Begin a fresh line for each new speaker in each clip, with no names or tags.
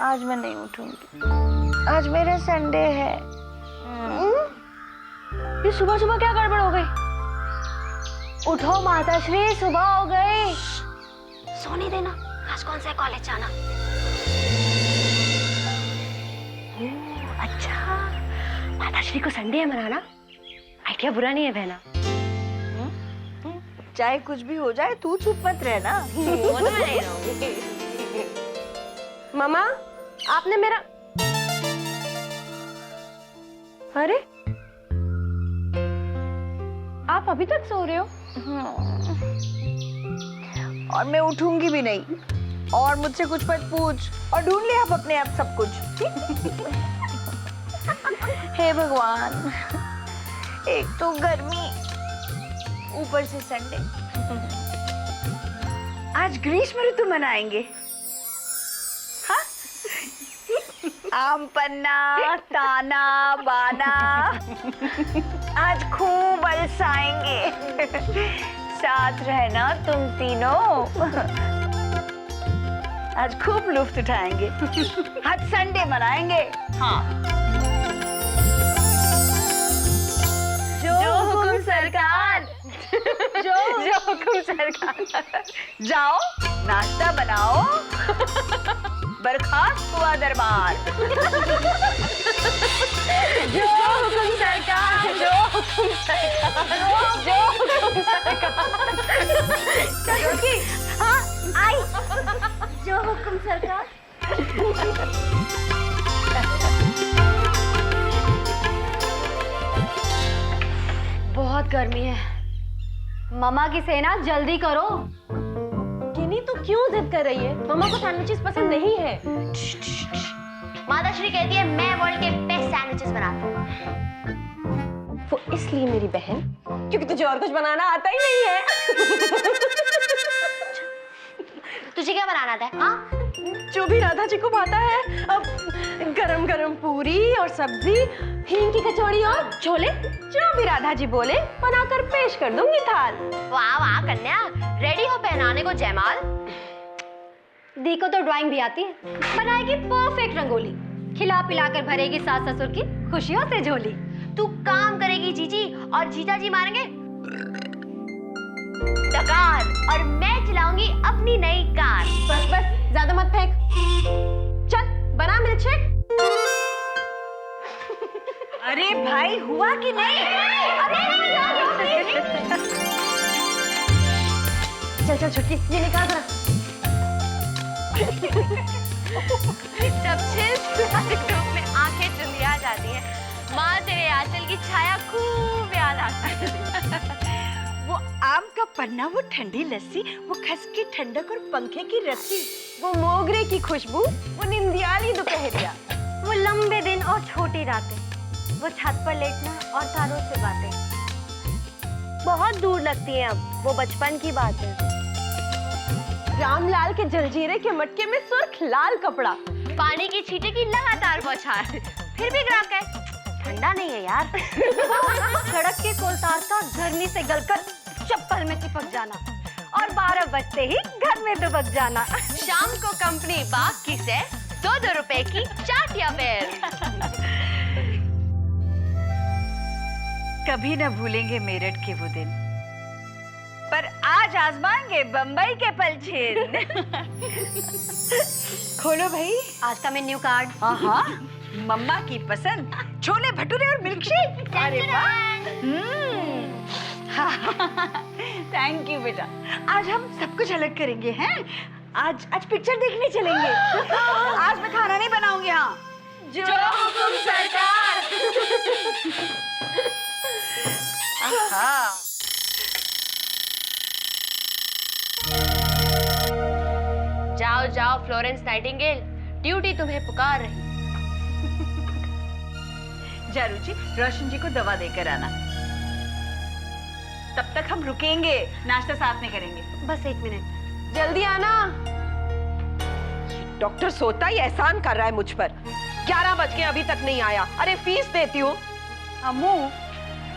आज मैं नहीं उठूंगी, आज मेरा संडे है।
ये सुबह सुबह क्या गड़बड़ हो गई? उठो माताश्री, सुबह हो गई। सोने देना, आज कौन सा कॉलेज जाना? अच्छा, माताश्री को संडे है मनाना, आइडिया बुरा नहीं है बहना।
चाहे कुछ भी हो जाए तू चुप मत रहना।
वो तो मैं नहीं रहूंगी। मम्मा, आपने मेरा, अरे आप अभी तक सो रहे हो?
और मैं उठूंगी भी नहीं, और मुझसे कुछ मत पूछ, और ढूंढ ले आप अपने आप सब कुछ। हे भगवान, एक तो गर्मी, ऊपर से संडे। आज ग्रीष्म ऋतु मनाएंगे। हाँ? आम पन्ना, ताना बाना, आज खूब बरसाएंगे। साथ रहना तुम तीनों, आज खूब लुत्फ उठाएंगे। आज संडे मनाएंगे। हाँ, जो हुकुम सरकार, जो हुकुम सरकार। जाओ नाश्ता बनाओ, बर्खास्त हुआ दरबार। जो हुकुम सरकार, जो हुकुम सरकार, जो हुकुम सरकार। क्योंकि हाँ आई, जो हुकुम सरकार।
बहुत गर्मी है, मम्मा की सेना जल्दी करो। किनी तू क्यों जिद कर रही है? मम्मा को सैंडविचेस पसंद नहीं है।
माताश्री कहती है मैं वर्ल्ड के बेस्ट सैंडविचेस बनाती हूँ।
वो इसलिए मेरी बहन, क्योंकि तुझे और कुछ बनाना आता ही नहीं है।
तुझे क्या बनाना आता है? हाँ,
जो भी राधा जी को आता है। अब गरम गरम पूरी और सब्जी, हींग की कचौड़ी और छोले, जो भी राधा जी बोले बनाकर पेश कर दूंगी थाल।
वाह वाह कन्या, रेडी हो पहनाने को जयमाल।
दी को तो ड्राइंग भी आती है, बनाएगी परफेक्ट रंगोली, खिला पिलाकर भरेगी सास ससुर की खुशियों से झोली।
तू काम करेगी जीजी और जीजा जी मारेंगे डकार, और मैं चलाऊंगी अपनी नई कार।
बस बस, ज्यादा मत फेंक। चल बना मिल्कशेक।
अरे भाई, हुआ कि नहीं? अरे
चल चल छुटकी, ये निकाल जरा।
जब धूप में आंखें चुंधिया जाती हैं, माँ तेरे आंचल की छाया खूब याद आती है।
वो आम का पन्ना, वो ठंडी लस्सी, वो खस की ठंडक और पंखे की रस्सी,
वो मोगरे की खुशबू, वो निंदियाली दोपहरिया, वो लंबे दिन और छोटी रातें, वो छत पर लेटना और तारों से बातें। बहुत दूर लगती हैं अब वो बचपन की बातें। रामलाल के जलजीरे के मटके में सुर्ख लाल कपड़ा,
पानी की छींटे की लगातार बौछार, फिर भी ग्राहक है ठंडा नहीं है यार।
सड़क के कोलतार का गर्मी से गलकर चप्पल में चिपक जाना, और 12 बजते ही घर में दुबक जाना।
शाम को कंपनी बाग की से 2-2 रुपए की चाट या बेर।
कभी न भूलेंगे मेरठ के वो दिन, पर आज आजमाएंगे बंबई के पलछेन। खोलो भाई
आज का मेन्यू कार्ड।
हाँ, मम्मा की पसंद छोले भटूरे और मिल्कशेक। अरे वाह, थैंक यू बेटा। आज हम सब कुछ अलग करेंगे हैं। आज पिक्चर देखने चलेंगे। आज मैं खाना नहीं बनाऊंगी। हाँ,
जो हुकुम सरकार। जाओ जाओ फ्लोरेंस नाइटिंगेल, ड्यूटी तुम्हें पुकार रही।
जा रुचि, रोशन जी को दवा देकर आना। तब तक हम रुकेंगे, नाश्ता साथ में करेंगे।
बस 1 मिनट, जल्दी आना।
डॉक्टर सोता ही एहसान कर रहा है मुझ पर। 11 बज के अभी तक नहीं आया। अरे फीस देती हूँ।
अम्मू,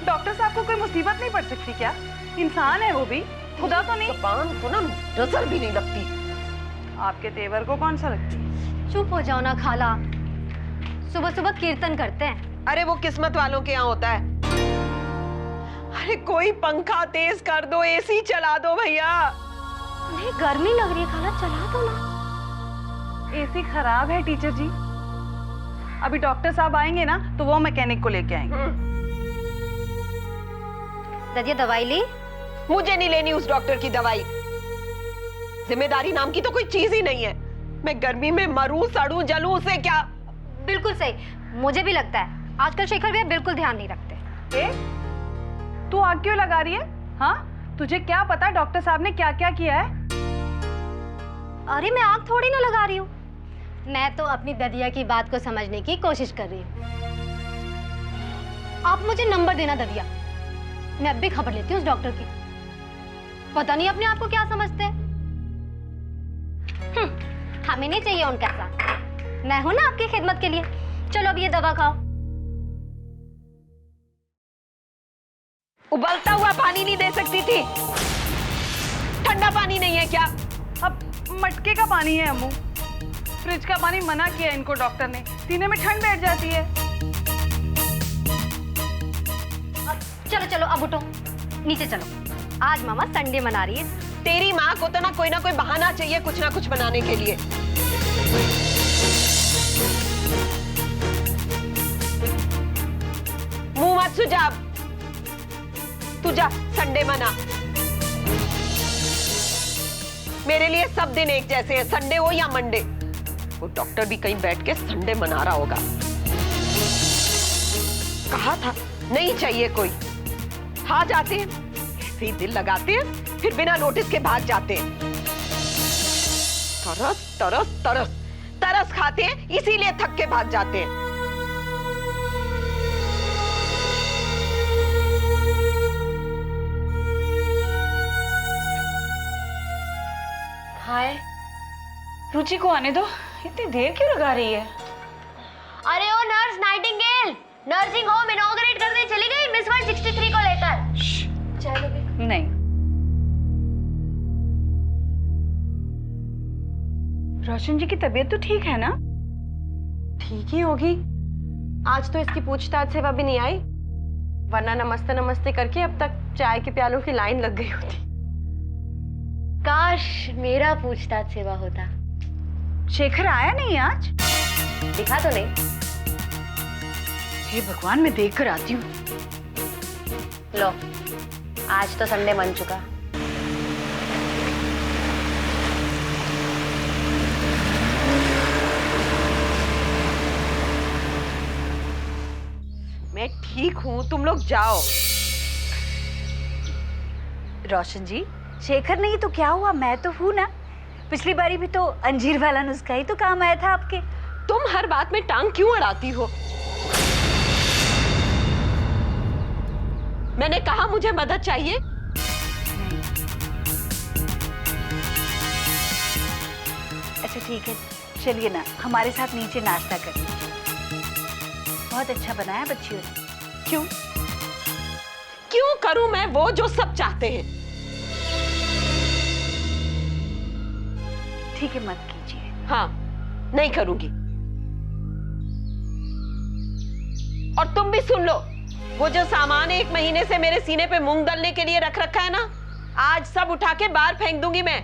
डॉक्टर साहब को कोई मुसीबत नहीं पड़ सकती क्या? इंसान है वो भी, खुदा तो नहीं।
जबान को ना नजर भी नहीं लगती।
आपके तेवर को कौन सा लगती?
चुप हो जाओ ना खाला, सुबह सुबह कीर्तन करते हैं।
अरे वो किस्मत वालों के यहाँ होता है। अरे कोई पंखा तेज कर दो, एसी चला दो भैया।
नहीं गर्मी लग रही है खाला, चला दो ना।
एसी खराब है टीचर जी, अभी डॉक्टर साहब आएंगे ना तो वो मैकेनिक को लेके आएंगे।
ददिया दवाई ली?
मुझे नहीं लेनी उस डॉक्टर की दवाई। जिम्मेदारी नाम की तो कोई चीज ही नहीं है। मैं गर्मी में मरूं, सड़ूं, जलूं, उससे क्या।
बिल्कुल सही, मुझे भी लगता है आजकल शेखर भैया बिल्कुल ध्यान नहीं रखते।
तू आग क्यों लगा रही है? हाँ, तुझे क्या पता डॉक्टर साहब ने क्या क्या किया है?
अरे मैं आग थोड़ी ना लगा रही हूँ, मैं तो अपनी ददिया की बात को समझने की कोशिश कर रही हूँ। आप मुझे नंबर देना ददिया, मैं अब भी खबर लेती हूँ उस डॉक्टर की। पता नहीं अपने आप को क्या समझते हैं। हमें नहीं चाहिए उनका साथ, मैं हूं ना आपकी खिदमत के लिए। चलो अब ये दवा खाओ।
उबलता हुआ पानी नहीं दे सकती थी? ठंडा पानी नहीं है क्या?
अब मटके का पानी है अम्मू, फ्रिज का पानी मना किया इनको डॉक्टर ने, सीने में ठंड बैठ जाती है।
चलो चलो अब उठो, नीचे चलो, आज मामा संडे मना रही है।
तेरी माँ को तो ना कोई बहाना चाहिए कुछ ना कुछ बनाने के लिए। मुंह मत सुजा, तू जा संडे मना। मेरे लिए सब दिन एक जैसे हैं, संडे हो या मंडे। वो डॉक्टर भी कहीं बैठ के संडे मना रहा होगा। कहा था नहीं चाहिए कोई। आ जाते हैं, ऐसे ही दिल लगाते हैं, फिर बिना नोटिस के भाग जाते हैं। तरस तरस तरस तरस खाते हैं, इसीलिए थक के भाग जाते हैं।
हाय, रुचि को आने दो, इतनी देर क्यों लगा रही है?
अरे ओ nurse Nightingale, nursing home inaugurate करने चली गई मिस वर्ल्ड 63 को लेकर। चाय लोगे?
नहीं। रोशन जी की तबीयत तो ठीक है ना?
ठीक ही होगी, आज तो इसकी पूछताछ सेवा भी नहीं आई, वरना नमस्ते नमस्ते करके अब तक चाय के प्यालों की लाइन लग गई होती।
काश मेरा पूछताछ सेवा होता।
शेखर आया नहीं आज?
दिखा तो नहीं।
हे भगवान, मैं देख कर आती हूँ।
लो, आज तो संडे बन चुका।
मैं ठीक हूँ, तुम लोग जाओ।
रोशन जी, शेखर नहीं तो क्या हुआ, मैं तो हूं ना। पिछली बारी भी तो अंजीर वाला नुस्खा ही तो काम आया था आपके।
तुम हर बात में टांग क्यों अड़ाती हो? मैंने कहा मुझे मदद चाहिए।
अच्छा ठीक है, चलिए ना हमारे साथ नीचे नाश्ता करिए, बहुत अच्छा बनाया बच्चियों ने।
क्यों क्यों करूं मैं वो जो सब चाहते हैं?
ठीक है, मत कीजिए।
हाँ, नहीं करूंगी। और तुम भी सुन लो, वो जो सामान 1 महीने से मेरे सीने पे मूंग दलने के लिए रख रखा है ना, आज सब उठा के बाहर फेंक दूंगी मैं।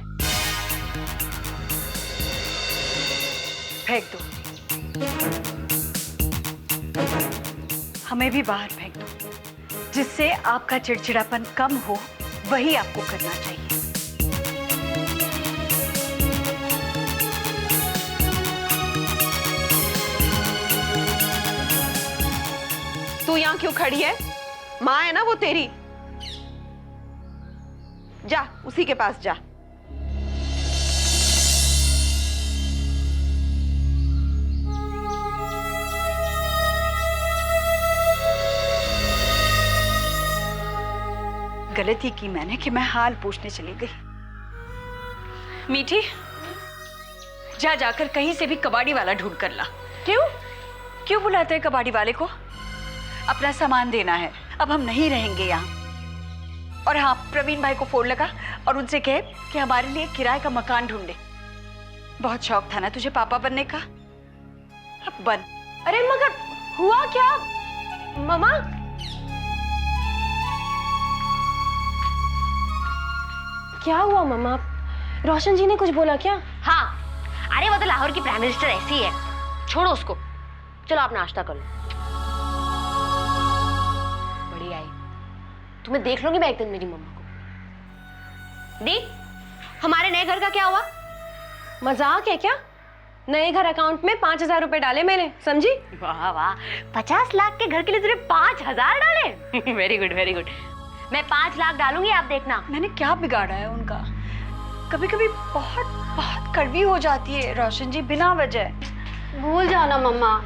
फेंक दो, हमें भी बाहर फेंक दो, जिससे आपका चिड़चिड़ापन कम हो, वही आपको करना चाहिए।
तू यहाँ क्यों खड़ी है? माँ है ना वो तेरी, जा उसी के पास जा।
गलती की मैंने कि मैं हाल पूछने चली गई। मीठी, जा जाकर कहीं से भी कबाड़ी वाला ढूंढ कर ला। क्यों क्यों बुलाते हैं कबाड़ी वाले को? अपना सामान देना है, अब हम नहीं रहेंगे यहाँ। और हाँ, प्रवीण भाई को फोन लगा और उनसे कहे कि हमारे लिए किराए का मकान ढूंढे। बहुत शौक था ना तुझे पापा बनने का, बंद।
अरे मगर हुआ क्या मामा? क्या हुआ मामा? रोशन जी ने कुछ बोला क्या?
हाँ, अरे वो तो लाहौर की प्राइम मिनिस्टर ऐसी है, छोड़ो उसको। चलो आप नाश्ता कर लो। बड़ी आई, तुम्हें देख लूंगी मैं एक दिन मेरी मम्मा को। दी, हमारे नए घर का क्या हुआ?
मजाक है क्या? नए घर अकाउंट में 5,000 रुपए डाले मैंने, समझी?
वाह वाह, 50 लाख के घर के लिए तुमने 5,000 डाले? Very good very good. मैं 5 लाख डालूंगी, आप देखना।
मैंने क्या बिगाड़ा है उनका? कभी कभी बहुत बहुत कड़वी हो जाती है रोशन जी, बिना वजह।
भूल जाओ ना मम्मा,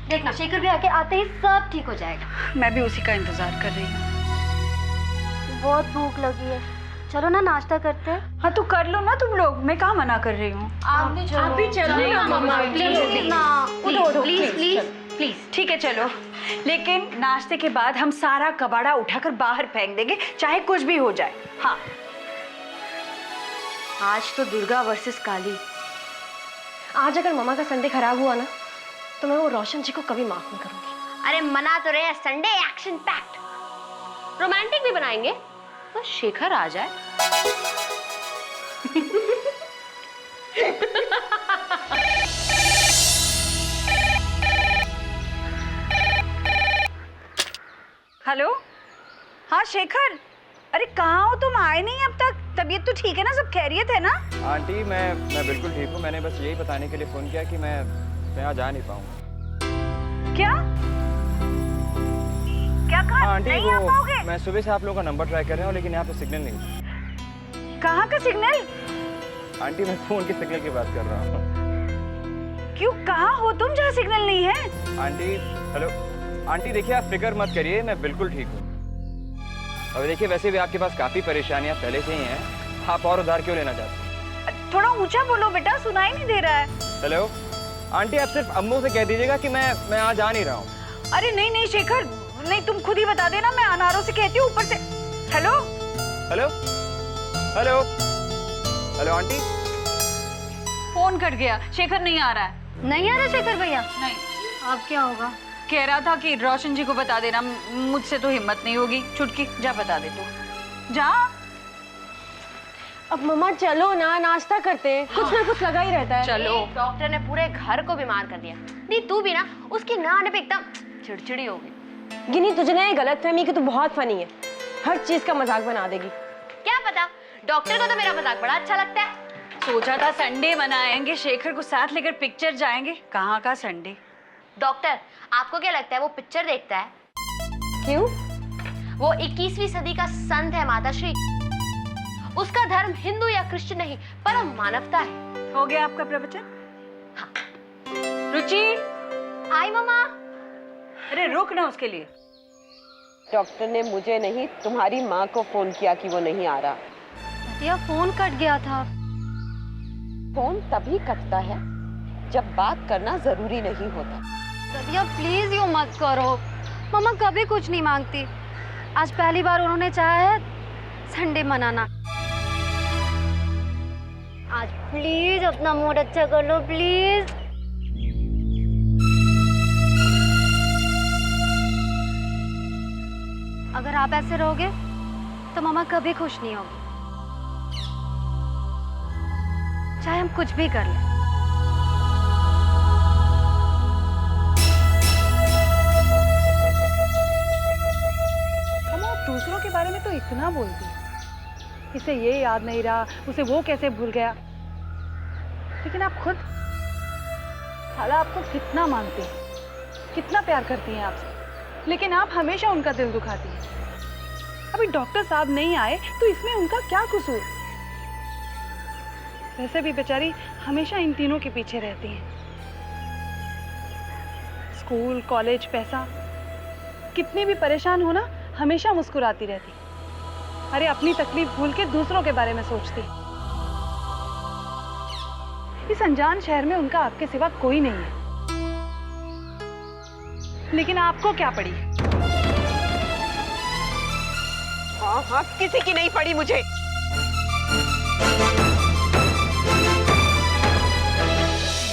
देखना शेखर भी आके आते ही सब ठीक हो जाएगा।
मैं भी उसी का इंतजार कर रही हूँ।
बहुत भूख लगी है, चलो ना नाश्ता करते हैं।
हाँ तो कर लो ना तुम लोग, मैं कहाँ मना कर रही हूँ।
आप भी चलो ना मम्मा, प्लीज ना।
उठो
प्लीज प्लीज प्लीज।
ठीक है चलो, लेकिन नाश्ते के बाद हम सारा कबाड़ा उठाकर बाहर फेंक देंगे, चाहे कुछ भी हो जाए। हाँ,
आज तो दुर्गा वर्सेस काली।
आज अगर मामा का संडे खराब हुआ ना तो मैं वो रोशन जी को कभी माफ नहीं करूंगी।
अरे मना तो रहे, संडे एक्शन पैक्ड, रोमांटिक भी बनाएंगे, बस शेखर आ जाए।
हेलो। हाँ शेखर, अरे कहाँ हो तुम? आए नहीं अब तक? तबीयत तो ठीक है ना? सब खैरियत है ना?
आंटी मैं बिल्कुल ठीक हूँ। मैंने बस यही बताने के लिए फ़ोन किया कि मैं यहाँ जा नहीं पाऊँगा।
क्या क्या कहा?
हाँ आंटी,
नहीं आ पाओगे?
वो मैं सुबह से आप लोगों का नंबर ट्राई कर रहा हूँ लेकिन यहाँ पे सिग्नल नहीं।
कहाँ का सिग्नल?
आंटी मैं फ़ोन के सिग्नल की बात कर रहा हूँ।
क्यों, कहाँ हो तुम जहाँ सिग्नल नहीं है?
आंटी हेलो आंटी, देखिए आप फिक्र मत करिए, मैं बिल्कुल ठीक हूँ। अब देखिए वैसे भी आपके पास काफ़ी परेशानियाँ पहले से ही हैं, आप और उधार क्यों लेना चाहते हैं?
थोड़ा ऊंचा बोलो बेटा, सुनाई नहीं दे रहा है।
हेलो आंटी, आप सिर्फ अम्मू से कह दीजिएगा कि मैं यहाँ जा नहीं रहा हूँ।
अरे नहीं नहीं शेखर, नहीं तुम खुद ही बता देना, मैं अनारों से कहती हूँ ऊपर से। Hello
hello hello hello aunty,
phone cut गया, शेखर नहीं आ रहा है।
नहीं आ रहा शेखर भैया?
नहीं,
अब क्या होगा?
कह रहा था कि रोशन जी को बता देना। मुझसे तो हिम्मत नहीं होगी। चुटकी जा बता दे तू, जा।
अब मम्मा चलो ना, नाश्ता करते हैं। कुछ ना कुछ लगा ही रहता है।
चलो।
डॉक्टर ने पूरे घर को बीमार कर दिया। दी तू भी ना, उसकी ना आने पे एकदम चिड़चिड़ी हो गई।
गिनी, तुझे ना ये गलतफहमी कि तू बहुत फनी है, हर चीज का मजाक बना देगी।
क्या पता, डॉक्टर को तो मेरा मजाक बड़ा अच्छा लगता है।
सोचा था संडे मनाएंगे, शेखर को साथ लेकर पिक्चर जाएंगे। कहाँ का संडे?
डॉक्टर, आपको क्या लगता है वो पिक्चर देखता है?
क्यों?
वो 21वीं सदी का संत है माताश्री। उसका धर्म हिंदू या क्रिश्चियन नहीं, परम मानवता है।
हो गया आपका प्रवचन?
हाँ।
रुचि,
आई मम्मा।
अरे रुक ना उसके लिए।
डॉक्टर ने मुझे नहीं, तुम्हारी माँ को फोन किया कि वो नहीं आ रहा।
भैया फोन कट गया था।
फोन तभी कटता है जब बात करना जरूरी नहीं होता।
भैया प्लीज यूं मत करो, मम्मा कभी कुछ नहीं मांगती। आज पहली बार उन्होंने चाहा है संडे मनाना। आज प्लीज अपना मूड अच्छा कर लो प्लीज। अगर आप ऐसे रहोगे तो मम्मा कभी खुश नहीं होगी, चाहे हम कुछ भी कर लें।
दूसरों के बारे में तो इतना बोलती है, इसे ये याद नहीं रहा, उसे वो कैसे भूल गया। लेकिन आप खुद, खाला आपको कितना मानती हैं, कितना प्यार करती हैं आपसे, लेकिन आप हमेशा उनका दिल दुखाती हैं। अभी डॉक्टर साहब नहीं आए तो इसमें उनका क्या कसूर? वैसे भी बेचारी हमेशा इन तीनों के पीछे रहती हैं। स्कूल, कॉलेज, पैसा, कितनी भी परेशान हो ना, हमेशा मुस्कुराती रहती। अरे अपनी तकलीफ भूल के दूसरों के बारे में सोचती। इस अनजान शहर में उनका आपके सिवा कोई नहीं है। लेकिन आपको क्या पड़ी?
हाँ हाँ, किसी की नहीं पड़ी मुझे।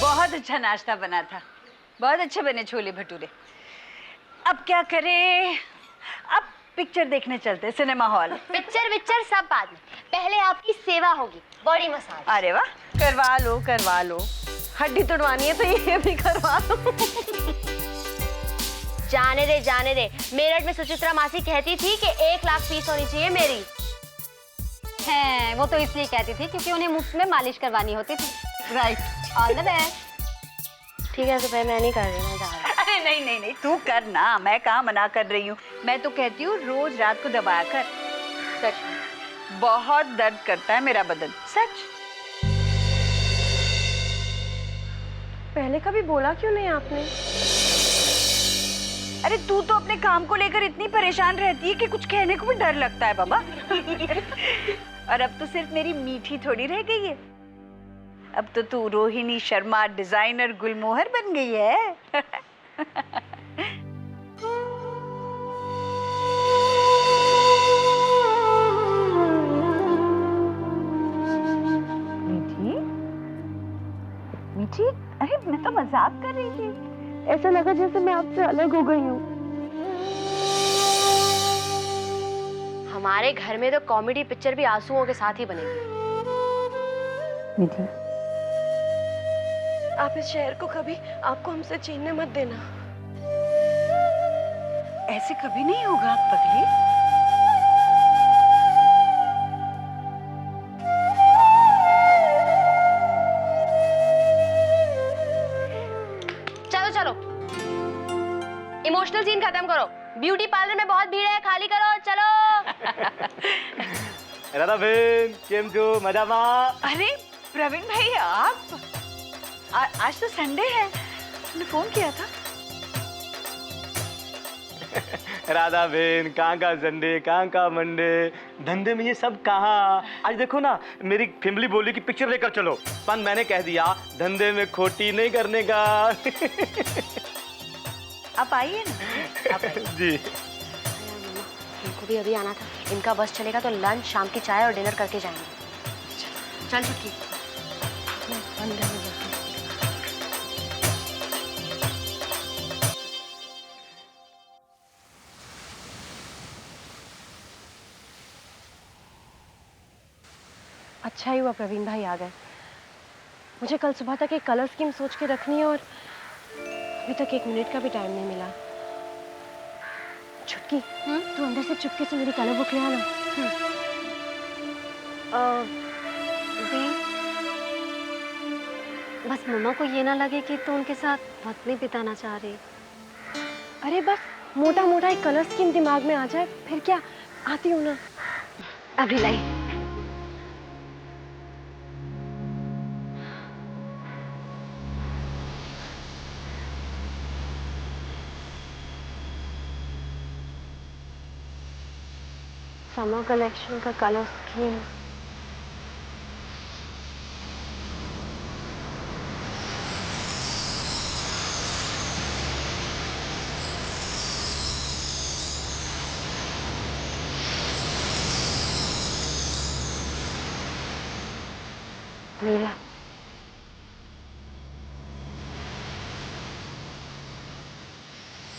बहुत अच्छा नाश्ता बना था। बहुत अच्छे बने छोले भटूरे। अब क्या करें? अब पिक्चर देखने चलते हैं सिनेमा हॉल।
पिक्चर सब बाद में, पहले आपकी सेवा होगी, बॉडी मसाज।
अरे वाह,
करवा लो। हड्डी तुड़वानी है तो ये भी करवा लो।
जाने दे। मेरठ में सुचित्रा मासी कहती थी कि 1 लाख फीस होनी चाहिए मेरी।
है, वो तो इसलिए कहती थी क्योंकि उन्हें मुफ्त में मालिश करवानी होती थी। Right, all the best.
ठीक है सुबह, मैं नहीं कर रही, मैं जा रही हूँ।
अरे नहीं, तू कर ना, मैं कहाँ मना कर रही हूँ। मैं तो कहती हूँ रोज रात को दबाया कर। सच में बहुत दर्द करता है मेरा बदन, सच।
पहले कभी बोला क्यों नहीं आपने?
अरे तू तो अपने काम को लेकर इतनी परेशान रहती है कि कुछ कहने को भी डर लगता है बाबा। और अब तो सिर्फ मेरी मीठी थोड़ी रह गई है, अब तो तू रोहिणी शर्मा डिजाइनर गुलमोहर बन गई है। मीठी, अरे मैं तो मजाक कर रही थी।
ऐसा लगा जैसे मैं आपसे अलग हो गई हूँ।
हमारे घर में तो कॉमेडी पिक्चर भी आंसुओं के साथ ही बनेगी।
मीठी, आप इस शहर को कभी आपको हमसे छीनने मत देना।
ऐसे कभी नहीं होगा पगली।
चलो इमोशनल सीन खत्म करो, ब्यूटी पार्लर में बहुत भीड़ है, खाली करो, चलो।
राधा बहन केम छो, मजा मा?
अरे प्रवीण भाई, आप आज तो संडे है, तुमने फोन किया था।
राधा बहन कहाँ का संडे, कहाँ का मंडे, धंधे में ये सब कहाँ। आज देखो ना, मेरी फैमिली बोली कि पिक्चर लेकर चलो, पर मैंने कह दिया धंधे में खोटी नहीं करने का।
आप आइए ना, आप आइए।
जी
इनको भी अभी आना था, इनका बस चलेगा तो लंच, शाम की चाय और डिनर करके जाएंगे। चल चुटकी।
अच्छा ही हुआ प्रवीण भाई आ गए। मुझे कल सुबह तक एक कलर स्कीम सोच के रखनी है और अभी तक 1 मिनट का भी टाइम नहीं मिला। छुटकी, तू अंदर से चुपके से मेरी कलर बुक ले आना।
बस मम्मा को ये ना लगे कि तू उनके साथ वक्त नहीं बिताना चाह रही।
अरे बस मोटा मोटा एक कलर स्कीम दिमाग में आ जाए, फिर क्या, आती हूँ ना।
अभी लाई।
समर कलेक्शन का कलर स्कीम। नीला,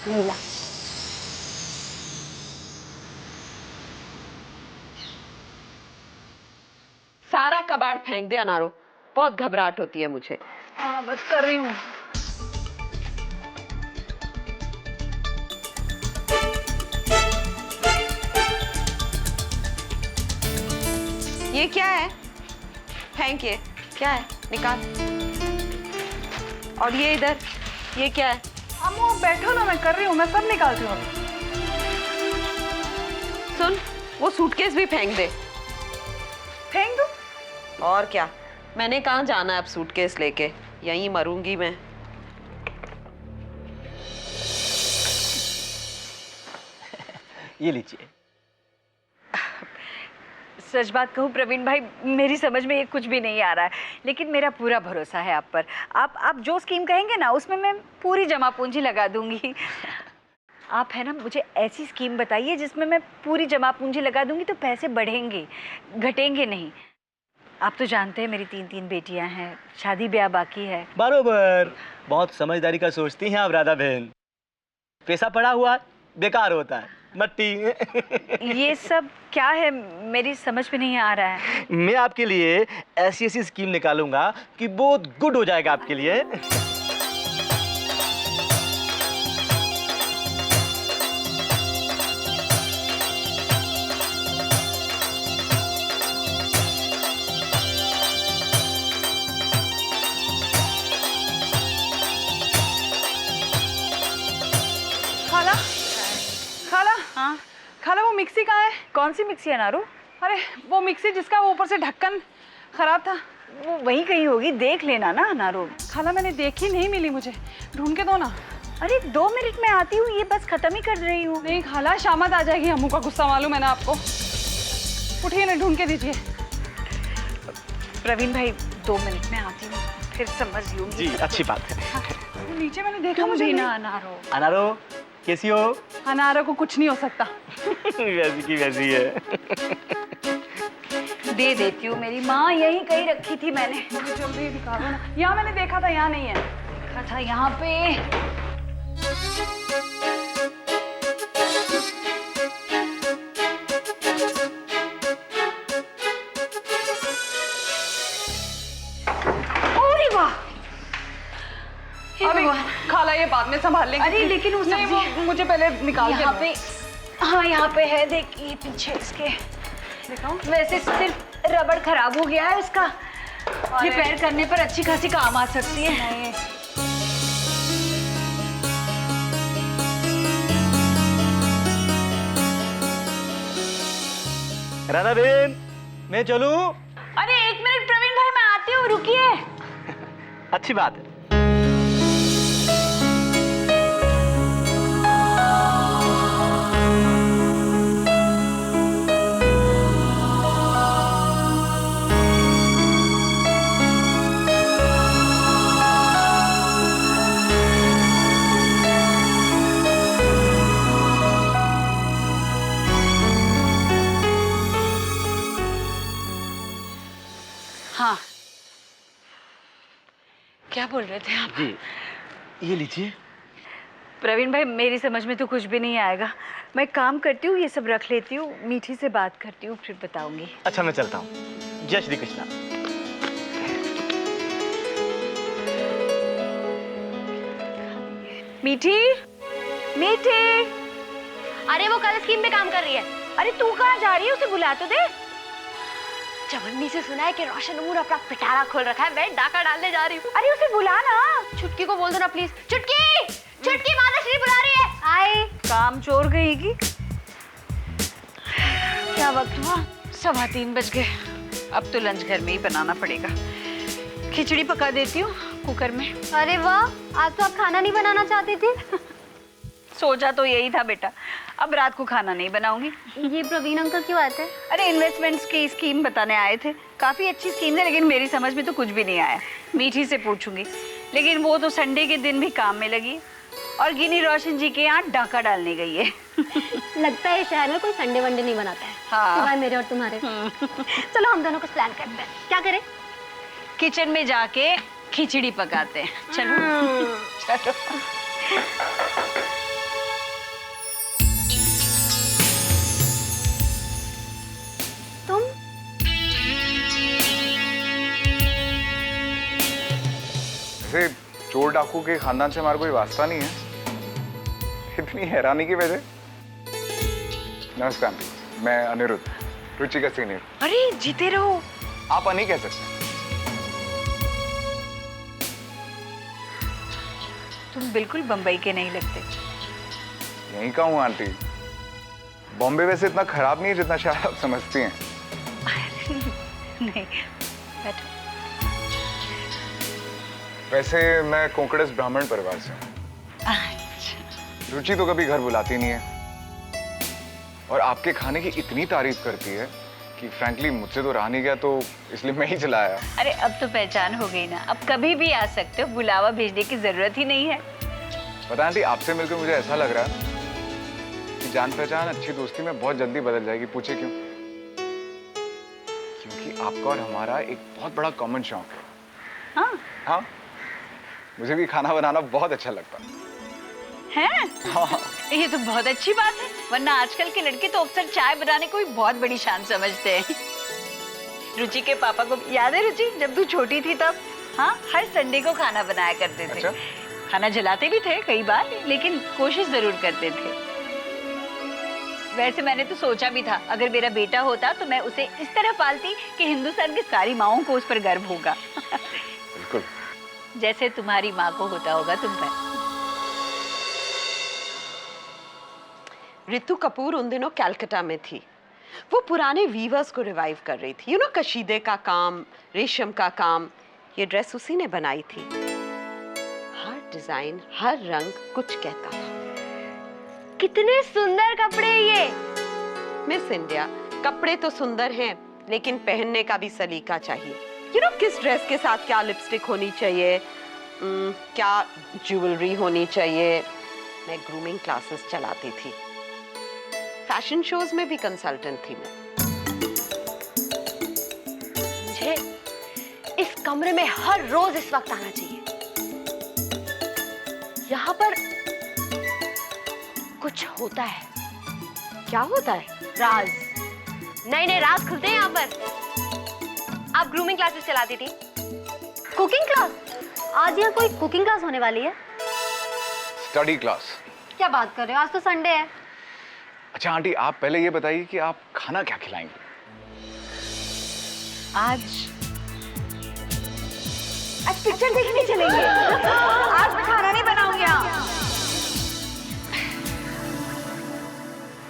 नीला।
सारा कबाड़ फेंक दे अनारो, बहुत घबराहट होती है मुझे।
हाँ बस कर रही हूँ।
ये क्या है? फेंक, ये क्या है? निकाल। और ये इधर, ये क्या है?
अम्मू बैठो ना, मैं कर रही हूँ, मैं सब निकालती हूँ।
सुन, वो सूटकेस भी फेंक दे।
फेंक दो।
और क्या, मैंने कहाँ जाना है अब सूटकेस लेके, यहीं मरूंगी मैं।
ये लीजिए।
सच बात कहूँ प्रवीण भाई, मेरी समझ में ये कुछ भी नहीं आ रहा है, लेकिन मेरा पूरा भरोसा है आप पर। आप जो स्कीम कहेंगे ना, उसमें मैं पूरी जमा पूंजी लगा दूंगी। आप है ना, मुझे ऐसी स्कीम बताइए जिसमें मैं पूरी जमा पूंजी लगा दूंगी तो पैसे बढ़ेंगे, घटेंगे नहीं। आप तो जानते हैं मेरी 3 बेटियां हैं, शादी ब्याह बाकी है।
बरोबर, बहुत समझदारी का सोचती हैं आप राधा बहन। पैसा पड़ा हुआ बेकार होता है, मट्टी।
ये सब क्या है, मेरी समझ में नहीं आ रहा है।
मैं आपके लिए ऐसी ऐसी स्कीम निकालूंगा कि बहुत गुड हो जाएगा आपके लिए।
खाला, खाला,
हाँ,
खाला वो मिक्सी कहाँ है?
कौन सी मिक्सी है नारू?
अरे वो मिक्सी जिसका वो ऊपर से ढक्कन खराब था।
वो वहीं कहीं होगी, देख लेना ना नारू।
खाला मैंने देखी, नहीं मिली मुझे, ढूंढ के दो ना।
अरे 2 मिनट में आती हूँ, ये बस खत्म ही कर रही हूँ।
नहीं खाला, शामत आ जाएगी, अम्मू का गुस्सा मालूम है ना आपको। उठिए ना, ढूंढ के दीजिए।
प्रवीण भाई 2 मिनट में आती हूँ, फिर समझ लूंगी।
जी, अच्छी बात है।
वो नीचे मैंने देखा,
तुम
मुझे
भी
नहीं।
ना नारो।
अनारो, कैसी हो?
अनारा को कुछ नहीं हो सकता।
वैसी की वैसी है।
दे देती हूँ, मेरी माँ यहीं कहीं रखी थी मैंने।
मुझे जल्दी निकालो ना। यहाँ मैंने देखा था, यहाँ नहीं है।
देखा था यहाँ पे। अरे वाह! हे
अभी
भगवान।
खाला ये बाद में संभाल लेंगे।
अरे लेकिन वो
नहीं,
सब्जी
वो मुझे पहले निकाल के
यहाँ
दो।
पे, हाँ यहाँ पे है, देखिए पीछे इसके।
दिखाओ।
वैसे सिर्फ रबड़ खराब हो गया है इसका, रिपेयर करने पर अच्छी खासी काम आ सकती है।
राधा बहन, मैं चलूं?
अरे 1 मिनट प्रवीण भाई, मैं आती हूँ, रुकिए।
अच्छी बात है।
हाँ, क्या बोल रहे थे आप?
जी, ये लीजिए।
प्रवीण भाई मेरी समझ में तो कुछ भी नहीं आएगा। मैं काम करती हूँ, ये सब रख लेती हूँ, मीठी से बात करती हूँ, फिर बताऊंगी।
अच्छा, मैं चलता हूँ। जय श्री कृष्णा।
मीठी, मीठी।
अरे वो कल स्कीम पे काम कर रही है।
अरे तू कहाँ जा रही है, उसे बुला तो दे।
चवन्नी से सुना है कि रोशन नूर अपना पिटारा खोल रखा है, मैं डाका डालने जा रही हूँ।
अरे उसे बुला ना।
छुटकी को बोल दो ना प्लीज। छुटकी, छुटकी, माताश्री बुला रही है। आए।
काम चोर गई की। क्या वक्त हुआ? 3:15 बज गए। अब तो लंच घर में ही बनाना पड़ेगा। खिचड़ी पका देती हूँ कुकर में।
अरे वाह, आज तो आप खाना नहीं बनाना चाहती थी।
सोचा तो यही था बेटा, अब रात को खाना नहीं बनाऊंगी।
ये प्रवीण अंकल क्यों आए थे?
अरे इन्वेस्टमेंट्स की स्कीम बताने आए थे। काफी अच्छी स्कीम है, लेकिन मेरी समझ में तो कुछ भी नहीं आया। मीठी से पूछूंगी, लेकिन वो तो संडे के दिन भी काम में लगी और गिनी रोशन जी के यहाँ डाका डालने गई है।
लगता है शहर में कोई संडे वनडे नहीं बनाता है,
हाँ।
सिवाय मेरे और तुम्हारे। चलो हम दोनों कुछ प्लान करते हैं। क्या करें?
किचन में जाके खिचड़ी पकाते हैं। चलो चलो।
तुम
वैसे चोर डाकू के खानदान से हमारा कोई वास्ता नहीं है। इतनी हैरानी की वजह। नमस्कार, मैं अनिरुद्ध, रुचि का सीनियर।
अरे जीते रहो।
आप अनी कह सकते हैं।
तुम बिल्कुल बम्बई के नहीं लगते।
यहीं का हूँ आंटी। बॉम्बे वैसे इतना खराब नहीं है जितना शायद आप समझती हैं।
नहीं, बैठो।
वैसे मैं कोंकणस ब्राह्मण परिवार से हूँ।
अच्छा।
रुचि तो कभी घर बुलाती नहीं है और आपके खाने की इतनी तारीफ करती है कि फ्रैंकली मुझसे तो रहा नहीं गया, तो इसलिए मैं ही चला आया।
अरे अब तो पहचान हो गई ना, अब कभी भी आ सकते हो, बुलावा भेजने की जरूरत ही नहीं है।
पता आंटी, आपसे मिलकर मुझे ऐसा लग रहा है कि जान पहचान अच्छी दोस्ती में बहुत जल्दी बदल जाएगी। पूछे क्यों? क्योंकि आपका और हमारा एक बहुत बड़ा कॉमन शौक है।
हाँ
हाँ, मुझे भी खाना बनाना बहुत अच्छा लगता है।
हैं?
हाँ,
ये तो बहुत अच्छी बात है, वरना आजकल के लड़के तो अक्सर चाय बनाने को ही बहुत बड़ी शान समझते हैं। रुचि के पापा को याद है रुचि, जब तू छोटी थी तब हाँ हर संडे को खाना बनाया करते थे।
अच्छा?
खाना जलाते भी थे कई बार, लेकिन कोशिश जरूर करते थे। वैसे मैंने तो सोचा भी था अगर मेरा बेटा होता तो मैं उसे इस तरह पालती कि हिंदुस्तान की सारी माओं को उस पर गर्व होगा।
बिल्कुल।
जैसे तुम्हारी माँ को होता होगा तुम पर।
रितु कपूर उन दिनों कलकत्ता में थी। वो पुराने वीवर्स को रिवाइव कर रही थी। कशीदे का काम, रेशम का काम, ये ड्रेस उसी ने बनाई थी। हर डिजाइन, हर रंग कुछ कहता था।
कितने सुंदर कपड़े ये।
मिस इंडिया, कपड़े तो सुंदर हैं, लेकिन पहनने का भी सलीका चाहिए। किस ड्रेस के साथ क्या लिपस्टिक होनी चाहिए, क्या ज्वेलरी होनी चाहिए। मैं ग्रूमिंग क्लासेस चलाती थी, फैशन शोज में भी कंसल्टेंट थी मैं।
मुझे इस कमरे में हर रोज इस वक्त आना चाहिए। यहाँ पर कुछ होता है।
क्या होता है?
राज, नए नए राज खुलते हैं यहाँ पर। आप ग्रूमिंग क्लासेस चलाती थी। Cooking class? आज यहाँ कोई कुकिंग क्लास होने वाली है?
Study class.
क्या बात कर रहे हो, आज तो संडे है।
अच्छा आंटी, आप पहले ये बताइए कि आप खाना क्या खिलाएंगे?
आज पिक्चर देखने चलेंगे। आज मैं खाना नहीं बनाऊंगी यहाँ।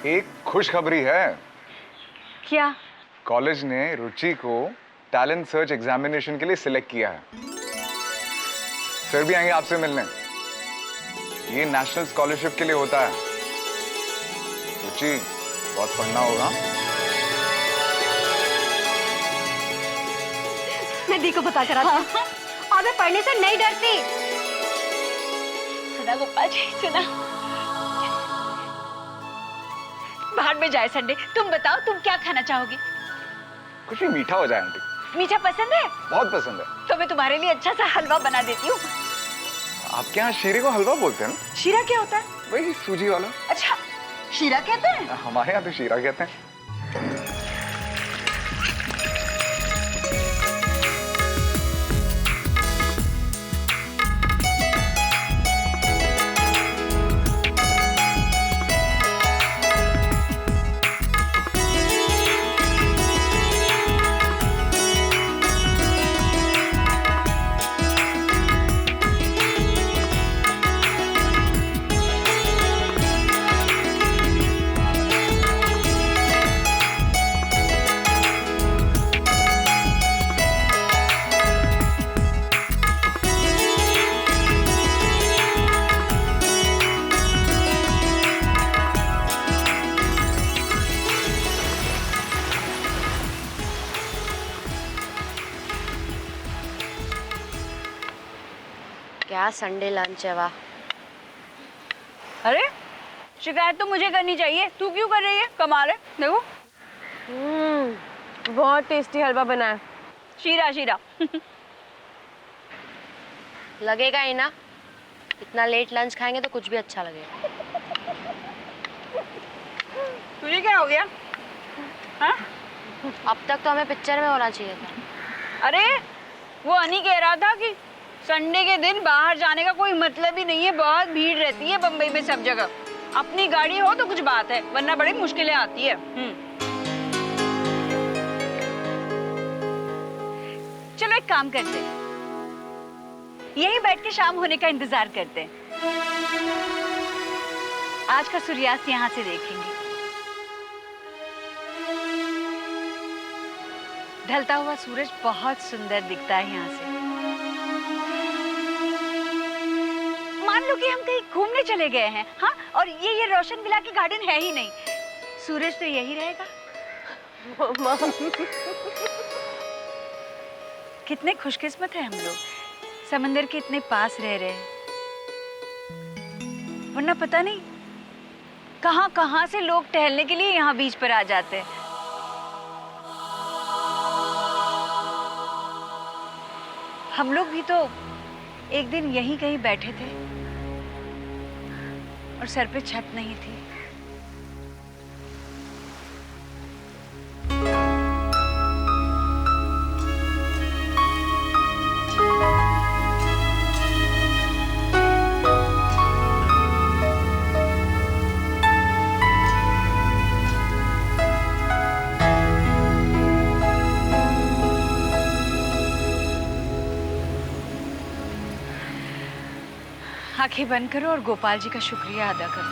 एक खुशखबरी है।
क्या?
कॉलेज ने रुचि को टैलेंट सर्च एग्जामिनेशन के लिए सिलेक्ट किया है। सर भी आएंगे आपसे मिलने। ये नेशनल स्कॉलरशिप के लिए होता है। रुचि, बहुत पढ़ना होगा।
मैं दी को बता कर आती हूँ। और मैं पढ़ने से नहीं डरती।
सुना गोपाल जी, सुना। बाहर में जाए संडे। तुम बताओ तुम क्या खाना चाहोगी?
कुछ भी मीठा हो जाए आंटी।
मीठा पसंद है?
बहुत पसंद है।
तो मैं तुम्हारे लिए अच्छा सा हलवा बना देती हूँ।
आपके यहाँ शीरे को हलवा बोलते हैं ना?
शीरा क्या होता है?
वही सूजी वाला।
अच्छा, शीरा कहते हैं?
हमारे यहाँ तो शीरा कहते हैं।
क्या संडे लंच है वाह।
अरे शिकायत तो मुझे करनी चाहिए, तू क्यों कर रही है? कमाल है। देखो
बहुत टेस्टी हलवा बना है।
शीरा शीरा।
लगेगा ही ना, इतना लेट लंच खाएंगे तो कुछ भी अच्छा लगेगा।
तुझे क्या हो गया? हाँ?
अब तक तो हमें पिक्चर में होना चाहिए था।
अरे वो अनी कह रहा था कि संडे के दिन बाहर जाने का कोई मतलब ही नहीं है, बहुत भीड़ रहती है बम्बई में सब जगह। अपनी गाड़ी हो तो कुछ बात है, वरना बड़ी मुश्किलें आती है। चलो एक काम करते हैं, यहीं बैठ के शाम होने का इंतजार करते हैं। आज का सूर्यास्त यहाँ से देखेंगे। ढलता हुआ सूरज बहुत सुंदर दिखता है यहाँ से। मान लो कि हम कहीं घूमने चले गए हैं, हाँ, और ये रोशन विला की गार्डन है ही नहीं, सूरज तो यही रहेगा। कितने खुशकिस्मत हैं हम लोग, समंदर के इतने पास रह रहे हैं। वरना पता नहीं कहां कहां से लोग टहलने के लिए यहाँ बीच पर आ जाते हैं। हम लोग भी तो एक दिन यहीं कहीं बैठे थे और सर पे छत नहीं थी। आंखें बंद करो और गोपाल जी का शुक्रिया अदा करो।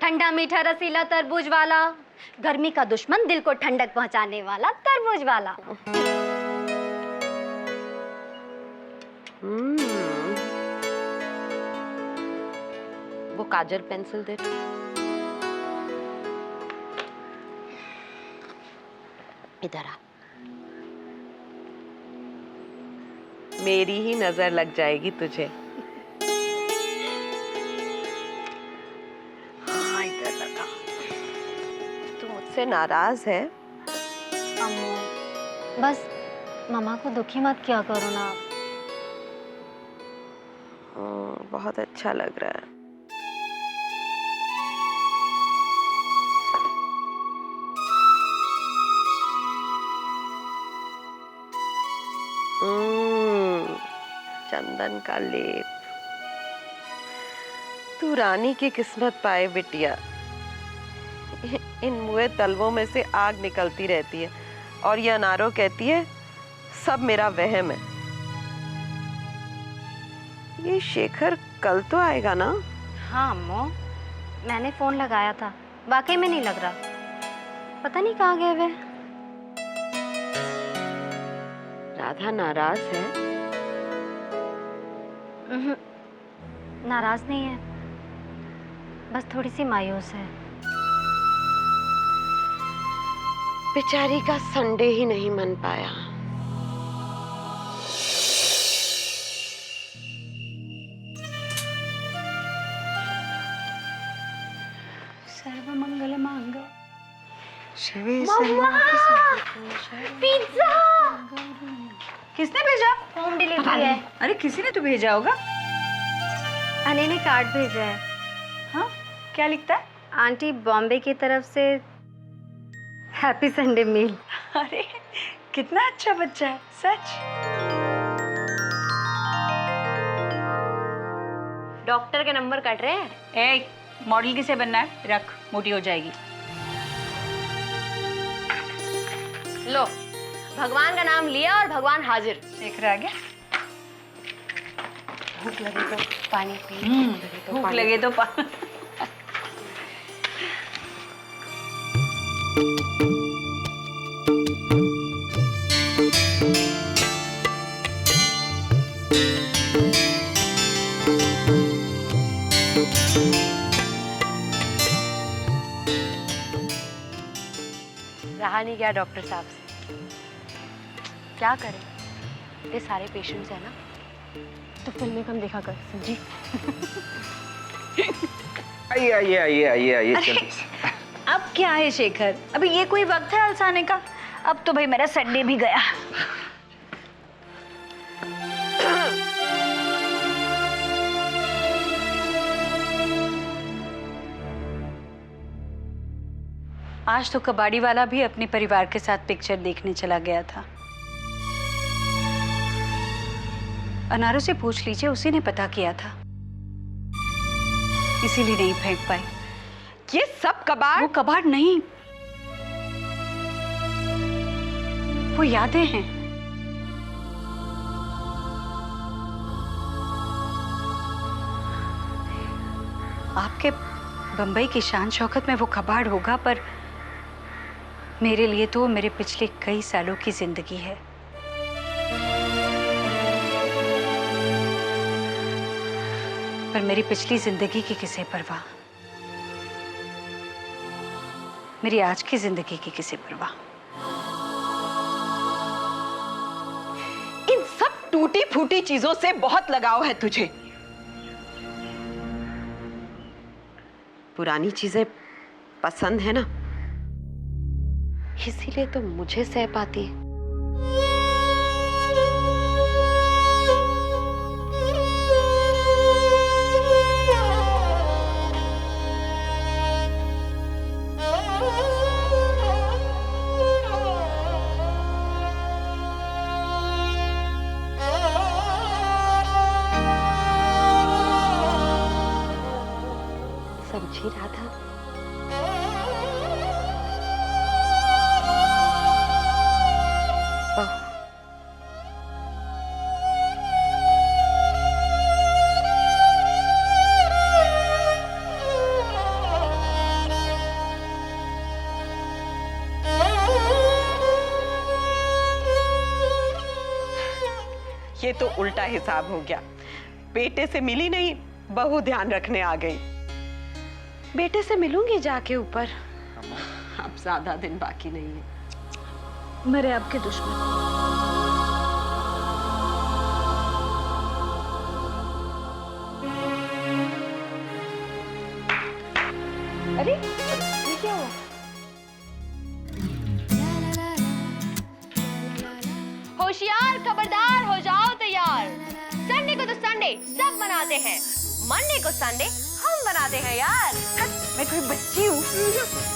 ठंडा मीठा रसीला तरबूज वाला, गर्मी का दुश्मन दिल को ठंडक पहुंचाने वाला तरबूज वाला।
वो काजल पेंसिल दे दो। इधर आ। मेरी ही नजर लग जाएगी तुझे। हाँ, इधर लगा। तू मुझसे नाराज है?
अम्मू, बस मामा को दुखी मत किया करो ना।
बहुत अच्छा लग रहा है। चंदन का लेप। तू रानी की किस्मत पाए बिटिया। इन मुए तलवों में से आग निकलती रहती है और ये अनारो कहती है सब मेरा वहम है। ये शेखर कल तो आएगा ना?
हाँ अम्मू, मैंने फोन लगाया था, वाकई में नहीं लग रहा। पता नहीं कहाँ गए वे।
राधा नाराज है?
नाराज नहीं है, बस थोड़ी सी मायूस है।
बेचारी का संडे ही नहीं मन पाया।
सर्वमंगल मांगल्ये शिवे
पिज्जा!
किसने भेजा?
होम डिलीवरी है।
अरे किसी ने तो भेजा होगा।
अने ने कार्ड भेजा है।
हाँ, क्या लिखता है?
आंटी बॉम्बे की तरफ से हैप्पी संडे मील।
अरे कितना अच्छा बच्चा है, सच।
डॉक्टर के नंबर कट रहे हैं।
एक मॉडल किसे बनना है? रख, मोटी हो जाएगी।
लो, भगवान का नाम लिया और भगवान हाजिर।
देख रहा है?
भूख लगे तो पानी पी।
भूख लगे तो
रहा नहीं गया डॉक्टर साहब से। क्या करें, इतने सारे पेशेंट्स हैं ना।
तो फिल्में कम देखा कर समझी।
आइए आइए आइए आइए आइए जल्दी से।
अब क्या है शेखर, अभी ये कोई वक्त है अलसाने का? अब तो भाई मेरा संडे भी गया। आज तो कबाड़ी वाला भी अपने परिवार के साथ पिक्चर देखने चला गया था। अनारो से पूछ लीजिए, उसी ने पता किया था, इसीलिए नहीं फेंक पाए।
ये सब कबाड़?
वो कबाड़ नहीं, वो यादें हैं। आपके बंबई की शान शौकत में वो कबाड़ होगा, पर मेरे लिए तो मेरे पिछले कई सालों की जिंदगी है। पर मेरी पिछली जिंदगी की किसे परवाह, मेरी आज की जिंदगी की किसे परवाह।
टूटी फूटी चीजों से बहुत लगाव है तुझे। पुरानी चीजें पसंद है ना, इसीलिए तो मुझे सह पाती है। समझी राधा? ये तो उल्टा हिसाब हो गया। बेटे से मिली नहीं, बहू ध्यान रखने आ गई। बेटे से मिलूंगी जाके ऊपर। अब ज्यादा दिन बाकी नहीं है।
मेरे आपके दुश्मन।
अरे ये क्या हुआ?
होशियार, खबरदार, हो जाओ तैयार। संडे को तो संडे सब मनाते हैं, मंडे को संडे हम बनाते हैं यार।
मैं कोई बच्ची हूँ?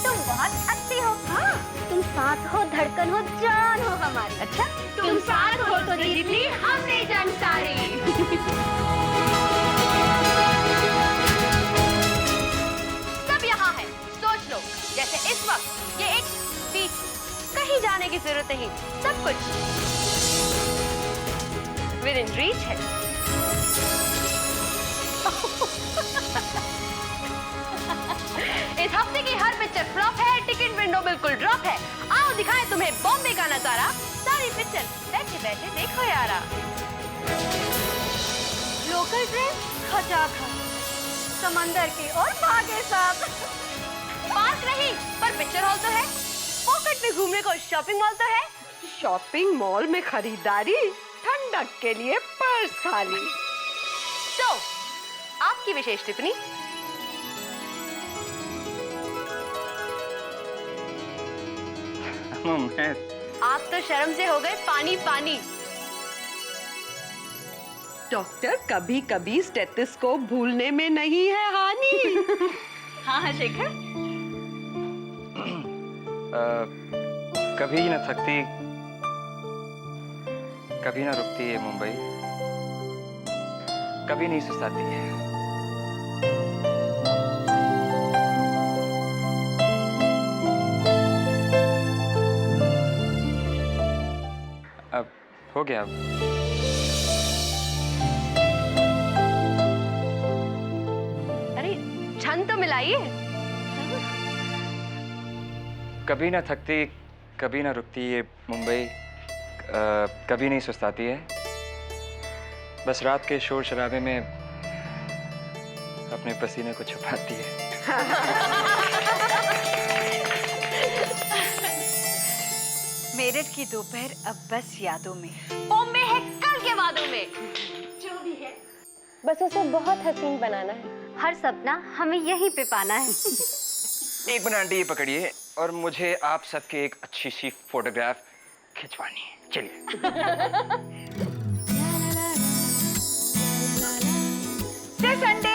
तुम बहुत अच्छी हो। हाँ, तुम साथ हो, धड़कन हो, जान हो हमारी।
अच्छा, तुम साथ हो तो जीत ली हमने जंग सारी। सब यहाँ है, सोच लो। जैसे इस वक्त ये एक बीच, कहीं जाने की जरूरत नहीं, सब कुछ विद इन रीच है। इस हफ्ते की हर पिक्चर फ्लॉप है, टिकट विंडो बिल्कुल ड्रॉप है। आओ दिखाएं तुम्हें बॉम्बे का नजारा। सारी पिक्चर बैठे बैठे देखो यारा।
लोकल ट्रेन खचाखच, समंदर की और भागे साहब।
पार्क नहीं पर पिक्चर हॉल तो है, पॉकेट में घूमने को शॉपिंग मॉल तो है।
शॉपिंग मॉल में खरीदारी, ठंडक के लिए पर्स खाली।
तो आपकी विशेष टिप्पणी? आप तो शर्म से हो गए पानी पानी।
डॉक्टर, कभी कभी स्टेथोस्कोप भूलने में नहीं है हानि।
हाँ हाँ शेखर।
कभी न थकती, कभी न रुकती है मुंबई, कभी नहीं सुस्ताती है। अब हो गया।
अरे छंद तो मिलाइए।
कभी न थकती, कभी न रुकती ये मुंबई, कभी नहीं सुस्ताती है। बस रात के शोर शराबे में अपने पसीने को छुपाती है।
मेरठ की दोपहर अब बस यादों में,
बॉम्बे है कल के वादों में।
बस उसे बहुत हसीन बनाना है। हर सपना हमें यहीं पे पाना है।
एक मिनट आंटी, ये पकड़िए और मुझे आप सबके एक अच्छी सी फोटोग्राफ खिंचवानी है। चलिए।
से संडे